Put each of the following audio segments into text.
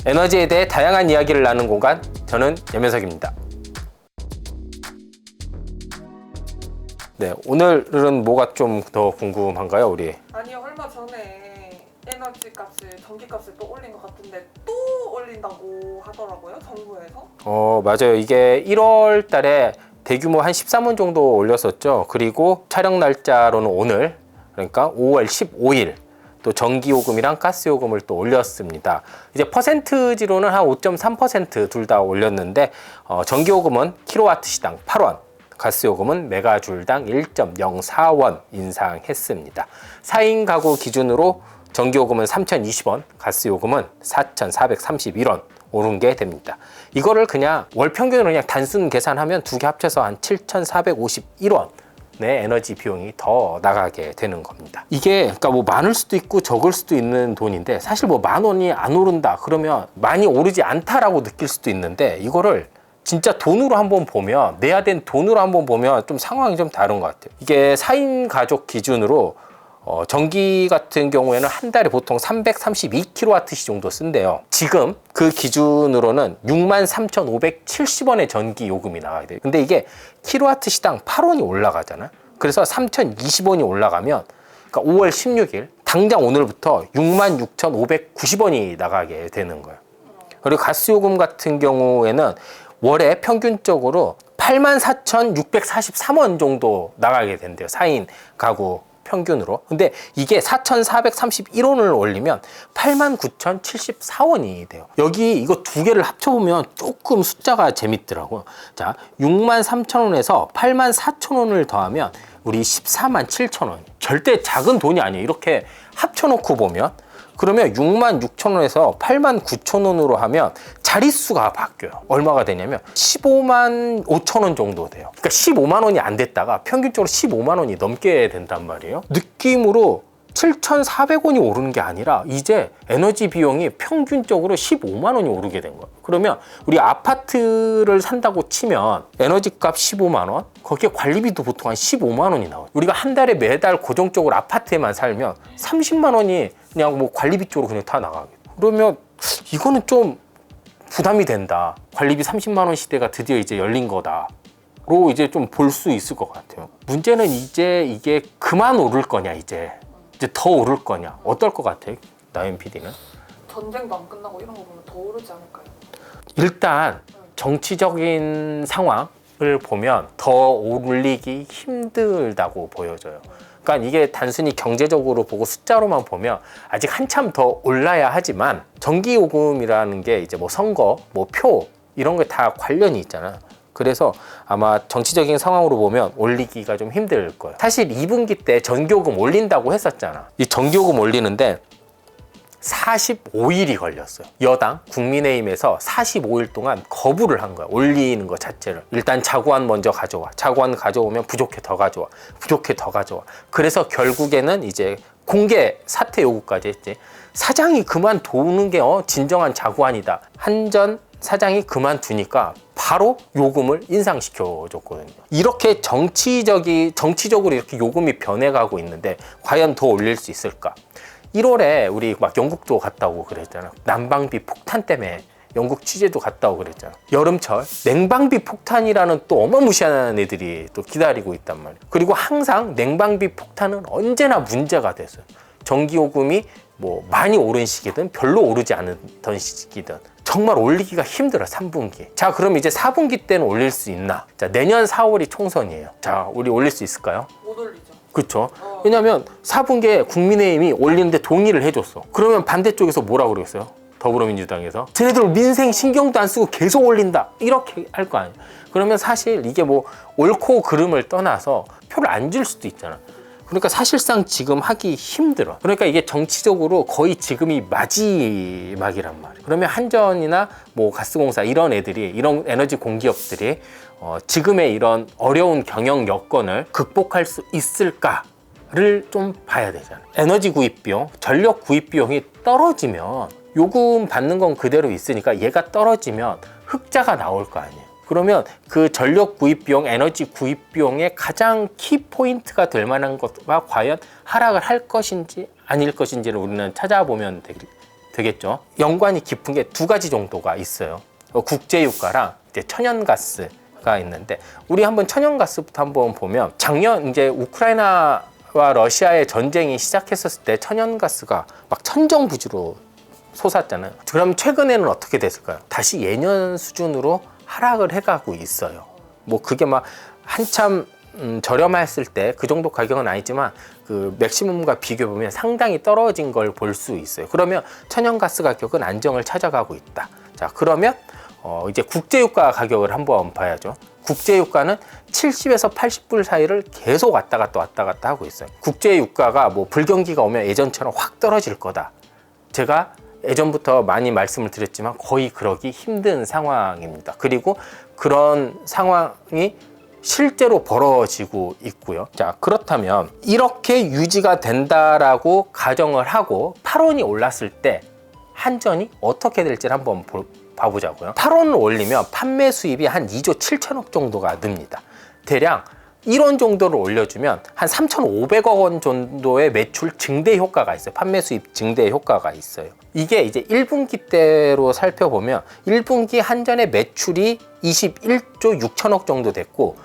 에너지에 대해 다양한 이야기를 나누는 공간, 저는 염현석입니다. 네, 오늘은 뭐가 좀 더 궁금한가요, 우리? 아니요, 얼마 전에 에너지 값을, 전기 값을 또 올린 것 같은데 또 올린다고 하더라고요, 정부에서. 맞아요. 이게 1월 달에 대규모 한 13원 정도 올렸었죠. 그리고 촬영 날짜로는 오늘, 그러니까 5월 15일 또 전기요금이랑 가스요금을 또 올렸습니다. 이제 퍼센트지로는 한 5.3% 둘 다 올렸는데 전기요금은 킬로와트 시당 8원, 가스요금은 메가줄당 1.04원 인상했습니다. 4인 가구 기준으로 전기요금은 3,020원, 가스요금은 4,431원 오른 게 됩니다. 이거를 그냥 월 평균으로 그냥 단순 계산하면 두 개 합쳐서 한 7,451원 의 에너지 비용이 더 나가게 되는 겁니다. 이게 그러니까 뭐 많을 수도 있고 적을 수도 있는 돈인데, 사실 뭐 10,000원이 안 오른다 그러면 많이 오르지 않다라고 느낄 수도 있는데, 이거를 진짜 돈으로 한번 보면, 내야 된 돈으로 한번 보면 좀 상황이 좀 다른 것 같아요. 이게 4인 가족 기준으로 전기 같은 경우에는 한 달에 보통 332kWh 정도 쓴대요. 지금 그 기준으로는 63,570원의 전기 요금이 나가게 돼요. 근데 이게 킬로와트 시당 8원이 올라가잖아. 그래서 3,020원이 올라가면, 그러니까 5월 16일 당장 오늘부터 66,590원이 나가게 되는 거예요. 그리고 가스 요금 같은 경우에는 월에 평균적으로 84,643원 정도 나가게 된대요. 4인 가구 평균으로. 근데 이게 4,431원을 올리면 89,074원이 돼요. 여기 이거 두 개를 합쳐보면 조금 숫자가 재밌더라고요. 자, 63,000원에서 84,000원을 더하면 우리 147,000원. 절대 작은 돈이 아니에요. 이렇게 합쳐놓고 보면. 그러면 66,000원에서 89,000원으로 하면 자릿수가 바뀌어요. 얼마가 되냐면 155,500원 정도 돼요. 그러니까 15만 원이 안 됐다가 평균적으로 15만 원이 넘게 된단 말이에요. 느낌으로 7,400원이 오르는 게 아니라 이제 에너지 비용이 평균적으로 15만 원이 오르게 된 거예요. 그러면 우리 아파트를 산다고 치면 에너지 값 15만 원, 거기에 관리비도 보통 한 15만 원이 나와요. 우리가 한 달에 매달 고정적으로 아파트에만 살면 30만 원이 그냥 뭐 관리비 쪽으로 그냥 다 나가게 돼요. 그러면 이거는 좀 부담이 된다. 관리비 30만 원 시대가 드디어 이제 열린 거다. 로 이제 좀 볼 수 있을 것 같아요. 문제는 이제 이게 그만 오를 거냐, 이제 더 오를 거냐, 어떨 것 같아, 나연 PD는? 전쟁도 안 끝나고 이런 거 보면 더 오르지 않을까요? 일단 정치적인 상황을 보면 더 올리기 힘들다고 보여져요. 그러니까 이게 단순히 경제적으로 보고 숫자로만 보면 아직 한참 더 올라야 하지만, 전기요금이라는 게 이제 뭐 선거, 뭐 표 이런 게 다 관련이 있잖아. 그래서 아마 정치적인 상황으로 보면 올리기가 좀 힘들 거예요. 사실 2분기 때 전기요금 올린다고 했었잖아. 이 전기요금 올리는데 45일이 걸렸어요. 여당 국민의힘에서 45일 동안 거부를 한 거야. 올리는 것 자체를. 일단 자구안 먼저 가져와. 자구안 가져오면 부족해 더 가져와. 부족해 더 가져와. 그래서 결국에는 이제 공개 사퇴 요구까지 했지. 사장이 그만두는 게 진정한 자구안이다. 한전 사장이 그만두니까 바로 요금을 인상시켜줬거든요. 이렇게 정치적으로 이렇게 요금이 변해가고 있는데 과연 더 올릴 수 있을까? 1월에 우리 막 영국도 갔다 오고 그랬잖아. 난방비 폭탄 때문에 영국 취재도 갔다 오고 그랬잖아. 여름철 냉방비 폭탄이라는 또 어마무시한 애들이 또 기다리고 있단 말이야. 그리고 항상 냉방비 폭탄은 언제나 문제가 됐어요. 전기요금이 뭐 많이 오른 시기든 별로 오르지 않던 시기든 정말 올리기가 힘들어. 3분기. 자, 그럼 이제 4분기 때는 올릴 수 있나? 자, 내년 4월이 총선이에요. 자, 우리 올릴 수 있을까요? 못 올리죠. 그렇죠. 왜냐하면 4분기에 국민의힘이 올리는데 동의를 해줬어. 그러면 반대쪽에서 뭐라고 그러겠어요? 더불어민주당에서 쟤네들 민생 신경도 안 쓰고 계속 올린다, 이렇게 할 거 아니에요. 그러면 사실 이게 뭐 옳고 그름을 떠나서 표를 안 줄 수도 있잖아. 그러니까 사실상 지금 하기 힘들어. 그러니까 이게 정치적으로 거의 지금이 마지막이란 말이에요. 그러면 한전이나 뭐 가스공사 이런 애들이, 이런 에너지 공기업들이 지금의 이런 어려운 경영 여건을 극복할 수 있을까를 좀 봐야 되잖아요. 에너지 구입 비용, 전력 구입 비용이 떨어지면 요금 받는 건 그대로 있으니까 얘가 떨어지면 흑자가 나올 거 아니에요. 그러면 그 전력 구입 비용, 에너지 구입 비용의 가장 키포인트가 될 만한 것과 과연 하락을 할 것인지 아닐 것인지를 우리는 찾아보면 되겠죠. 연관이 깊은 게 두 가지 정도가 있어요. 국제유가랑 이제 천연가스가 있는데, 우리 한번 천연가스부터 한번 보면, 작년 이제 우크라이나와 러시아의 전쟁이 시작했었을 때 천연가스가 막 천정부지로 솟았잖아요. 그럼 최근에는 어떻게 됐을까요? 다시 예년 수준으로 하락을 해가고 있어요. 뭐 그게 막 한참 저렴했을 때 그 정도 가격은 아니지만 그 맥시멈과 비교해 보면 상당히 떨어진 걸 볼 수 있어요. 그러면 천연가스 가격은 안정을 찾아가고 있다. 자, 그러면 이제 국제유가 가격을 한번 봐야죠. 국제유가는 70에서 80불 사이를 계속 왔다 갔다 하고 있어요. 국제유가가 뭐 불경기가 오면 예전처럼 확 떨어질 거다. 제가 예전부터 많이 말씀을 드렸지만 거의 그러기 힘든 상황입니다. 그리고 그런 상황이 실제로 벌어지고 있고요. 자, 그렇다면 이렇게 유지가 된다라고 가정을 하고 8원이 올랐을 때 한전이 어떻게 될지 한번 봐보자고요. 8원을 올리면 판매 수입이 한 2조 7천억 정도가 늡니다. 대략 1원 정도를 올려주면 한 3,500억 원 정도의 매출 증대 효과가 있어요. 판매 수입 증대 효과가 있어요. 이게 이제 1분기 때로 살펴보면 1분기 한전의 매출이 21조 6천억 정도 됐고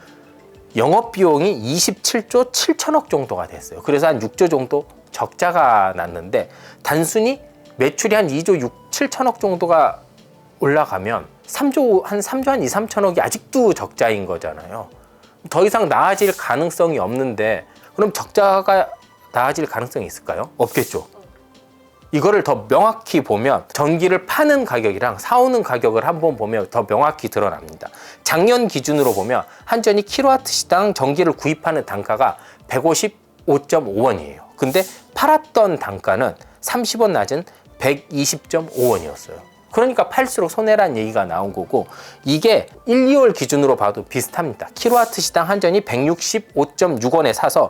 영업비용이 27조 7천억 정도가 됐어요. 그래서 한 6조 정도 적자가 났는데, 단순히 매출이 한 2조 6, 7천억 정도가 올라가면 3조 한 2, 3천억이 아직도 적자인 거잖아요. 더 이상 나아질 가능성이 없는데, 그럼 적자가 나아질 가능성이 있을까요? 없겠죠. 이거를 더 명확히 보면 전기를 파는 가격이랑 사오는 가격을 한번 보면 더 명확히 드러납니다. 작년 기준으로 보면 한전이 킬로와트시당 전기를 구입하는 단가가 155.5원이에요. 근데 팔았던 단가는 30원 낮은 120.5원이었어요. 그러니까 팔수록 손해란 얘기가 나온 거고, 이게 1, 2월 기준으로 봐도 비슷합니다. 킬로와트 시당 한전이 165.6원에 사서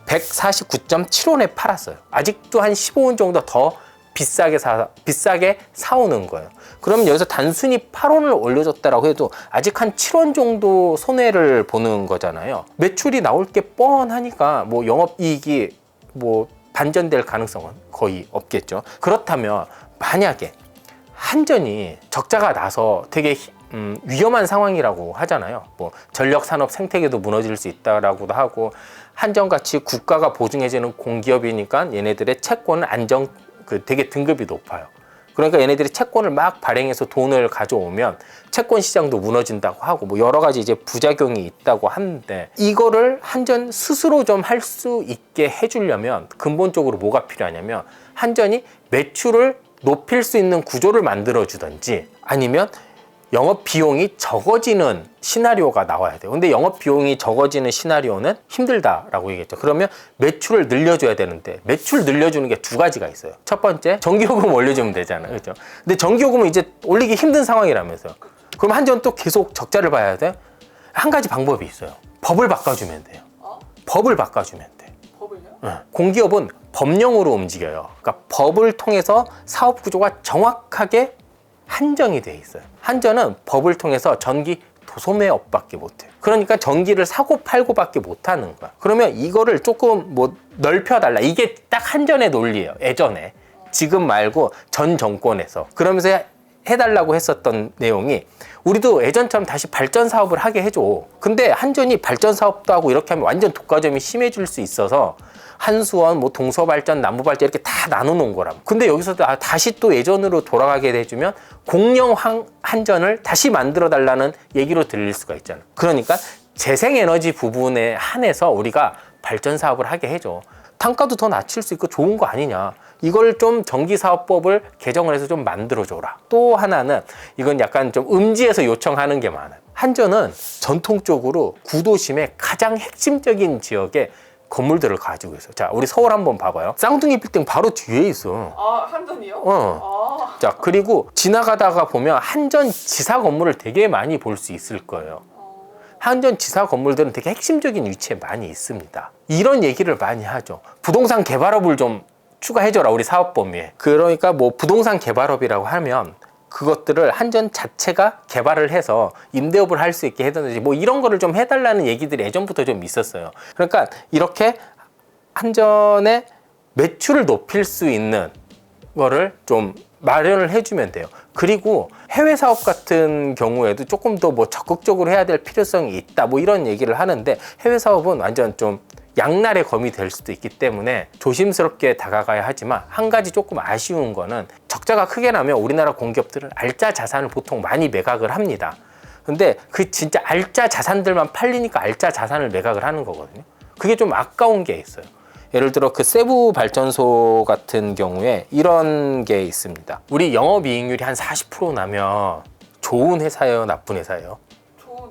149.7원에 팔았어요. 아직도 한 15원 정도 더 비싸게 사오는 거예요. 그러면 여기서 단순히 8원을 올려줬다라고 해도 아직 한 7원 정도 손해를 보는 거잖아요. 매출이 나올 게 뻔하니까 뭐 영업이익이 뭐 반전될 가능성은 거의 없겠죠. 그렇다면 만약에 한전이 적자가 나서 되게 위험한 상황이라고 하잖아요. 뭐 전력 산업 생태계도 무너질 수 있다라고도 하고, 한전같이 국가가 보증해주는 공기업이니까 얘네들의 채권은 되게 등급이 높아요. 그러니까 얘네들이 채권을 막 발행해서 돈을 가져오면 채권 시장도 무너진다고 하고, 뭐 여러 가지 이제 부작용이 있다고 하는데, 이거를 한전 스스로 좀 할 수 있게 해주려면 근본적으로 뭐가 필요하냐면, 한전이 매출을 높일 수 있는 구조를 만들어 주든지, 아니면 영업 비용이 적어지는 시나리오가 나와야 돼요. 근데 영업 비용이 적어지는 시나리오는 힘들다라고 얘기했죠. 그러면 매출을 늘려줘야 되는데, 매출 늘려주는 게 두 가지가 있어요. 첫 번째, 전기요금 올려주면 되잖아요. 그렇죠? 근데 전기요금은 이제 올리기 힘든 상황이라면서요. 그럼 한전 또 계속 적자를 봐야 돼? 한 가지 방법이 있어요. 법을 바꿔주면 돼요. 법을 바꿔주면 돼. 법을요? 공기업은 법령으로 움직여요. 그러니까 법을 통해서 사업 구조가 정확하게 한정이 돼 있어요. 한전은 법을 통해서 전기 도소매업밖에 못해요. 그러니까 전기를 사고 팔고밖에 못하는 거야. 그러면 이거를 조금 뭐 넓혀달라. 이게 딱 한전의 논리예요. 예전에. 지금 말고 전 정권에서. 그러면서 해달라고 했었던 내용이, 우리도 예전처럼 다시 발전 사업을 하게 해줘. 근데 한전이 발전 사업도 하고 이렇게 하면 완전 독과점이 심해질 수 있어서 한수원, 뭐 동서발전, 남부발전 이렇게 다 나눠놓은 거라고. 근데 여기서 다시 또 예전으로 돌아가게 해주면 공영 한전을 다시 만들어 달라는 얘기로 들릴 수가 있잖아. 그러니까 재생에너지 부분에 한해서 우리가 발전 사업을 하게 해줘. 단가도 더 낮출 수 있고 좋은 거 아니냐. 이걸 좀 전기사업법을 개정을 해서 좀 만들어줘라. 또 하나는, 이건 약간 좀 음지에서 요청하는 게 많아요. 한전은 전통적으로 구도심의 가장 핵심적인 지역에 건물들을 가지고 있어요. 자, 우리 서울 한번 봐봐요. 쌍둥이 빌딩 바로 뒤에 있어. 아, 한전이요? 자, 그리고 지나가다가 보면 한전 지사 건물을 되게 많이 볼 수 있을 거예요. 한전 지사 건물들은 되게 핵심적인 위치에 많이 있습니다. 이런 얘기를 많이 하죠. 부동산 개발업을 좀 추가해줘라, 우리 사업 범위에. 그러니까 뭐 부동산 개발업이라고 하면 그것들을 한전 자체가 개발을 해서 임대업을 할 수 있게 해달라든지 뭐 이런 거를 좀 해달라는 얘기들이 예전부터 좀 있었어요. 그러니까 이렇게 한전의 매출을 높일 수 있는 거를 좀 마련을 해주면 돼요. 그리고 해외 사업 같은 경우에도 조금 더 뭐 적극적으로 해야 될 필요성이 있다 뭐 이런 얘기를 하는데, 해외 사업은 완전 좀 양날의 검이 될 수도 있기 때문에 조심스럽게 다가가야 하지만, 한 가지 조금 아쉬운 거는 적자가 크게 나면 우리나라 공기업들은 알짜 자산을 보통 많이 매각을 합니다. 근데 그 진짜 알짜 자산들만 팔리니까 알짜 자산을 매각을 하는 거거든요. 그게 좀 아까운 게 있어요. 예를 들어 그 세부 발전소 같은 경우에 이런 게 있습니다. 우리 영업이익률이 한 40% 나면 좋은 회사예요, 나쁜 회사예요? 좋은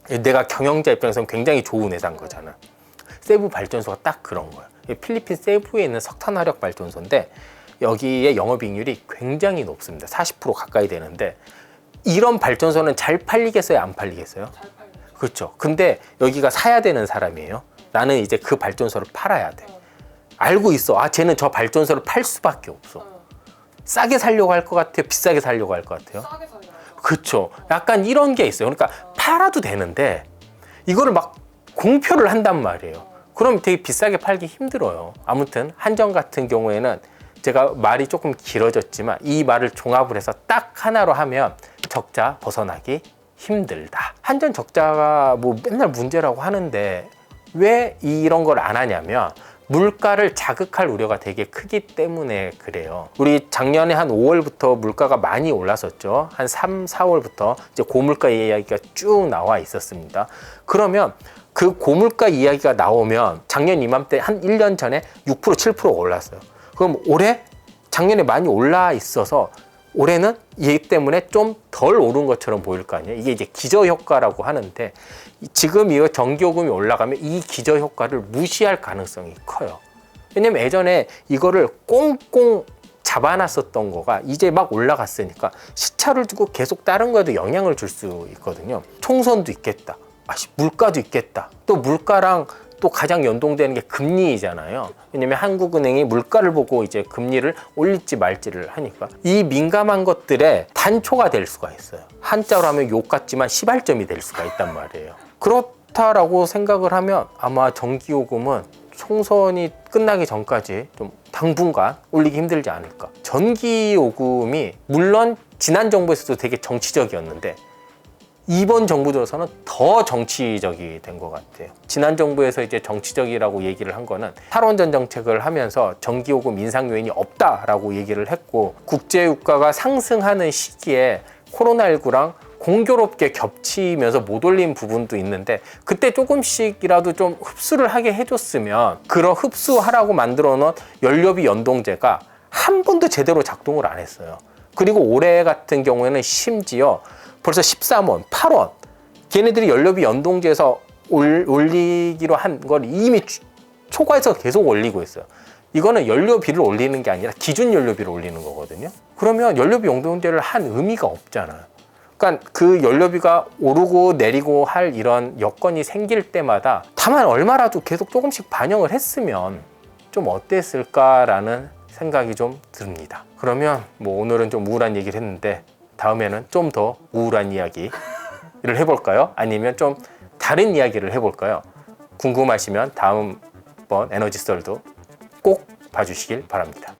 회사. 내가 경영자 입장에서는 굉장히 좋은 회사인 거잖아. 세부 발전소가 딱 그런 거예요. 필리핀 세부에 있는 석탄화력 발전소인데 여기에 영업이익률이 굉장히 높습니다. 40% 가까이 되는데, 이런 발전소는 잘 팔리겠어요, 안 팔리겠어요? 잘 팔리죠. 그렇죠. 근데 여기가 사야 되는 사람이에요. 나는 이제 그 발전소를 팔아야 돼. 알고 있어. 아, 쟤는 저 발전소를 팔 수밖에 없어. 싸게 살려고 할 것 같아요? 비싸게 살려고 할 것 같아요? 싸게 살려고. 그렇죠. 약간 이런 게 있어요. 그러니까 팔아도 되는데 이거를 막 공표를 한단 말이에요. 그럼 되게 비싸게 팔기 힘들어요. 아무튼 한전 같은 경우에는 제가 말이 조금 길어졌지만 이 말을 종합을 해서 딱 하나로 하면 적자 벗어나기 힘들다. 한전 적자가 뭐 맨날 문제라고 하는데 왜 이런 걸 안 하냐면, 물가를 자극할 우려가 되게 크기 때문에 그래요. 우리 작년에 한 5월부터 물가가 많이 올랐었죠. 한 3, 4월부터 이제 고물가 이야기가 쭉 나와 있었습니다. 그러면 그 고물가 이야기가 나오면 작년 이맘때 한 1년 전에 6%, 7% 올랐어요. 그럼 올해 작년에 많이 올라 있어서 올해는 얘 때문에 좀 덜 오른 것처럼 보일 거 아니에요. 이게 이제 기저효과라고 하는데, 지금 이거 전기요금이 올라가면 이 기저효과를 무시할 가능성이 커요. 왜냐면 예전에 이거를 꽁꽁 잡아놨었던 거가 이제 막 올라갔으니까 시차를 두고 계속 다른 거에도 영향을 줄 수 있거든요. 총선도 있겠다. 물가도 있겠다. 또 물가랑 또 가장 연동되는 게 금리이잖아요. 왜냐면 한국은행이 물가를 보고 이제 금리를 올릴지 말지를 하니까 이 민감한 것들에 단초가 될 수가 있어요. 한자로 하면 욕 같지만 시발점이 될 수가 있단 말이에요. 그렇다라고 생각을 하면 아마 전기요금은 총선이 끝나기 전까지 좀 당분간 올리기 힘들지 않을까. 전기요금이 물론 지난 정부에서도 되게 정치적이었는데 이번 정부 들어서는 더 정치적이 된 것 같아요. 지난 정부에서 이제 정치적이라고 얘기를 한 거는 탈원전 정책을 하면서 전기요금 인상 요인이 없다라고 얘기를 했고, 국제유가가 상승하는 시기에 코로나19랑 공교롭게 겹치면서 못 올린 부분도 있는데, 그때 조금씩이라도 좀 흡수를 하게 해줬으면, 그런 흡수하라고 만들어 놓은 연료비 연동제가 한 번도 제대로 작동을 안 했어요. 그리고 올해 같은 경우에는 심지어 벌써 13원, 8원 걔네들이 연료비 연동제에서 올리기로 한 걸 이미 초과해서 계속 올리고 있어요. 이거는 연료비를 올리는 게 아니라 기준 연료비를 올리는 거거든요. 그러면 연료비 연동제를 한 의미가 없잖아요. 그러니까 그 연료비가 오르고 내리고 할 이런 여건이 생길 때마다 다만 얼마라도 계속 조금씩 반영을 했으면 좀 어땠을까라는 생각이 좀 듭니다. 그러면 뭐 오늘은 좀 우울한 얘기를 했는데 다음에는 좀 더 우울한 이야기를 해볼까요? 아니면 좀 다른 이야기를 해볼까요? 궁금하시면 다음번 에너지썰도 꼭 봐주시길 바랍니다.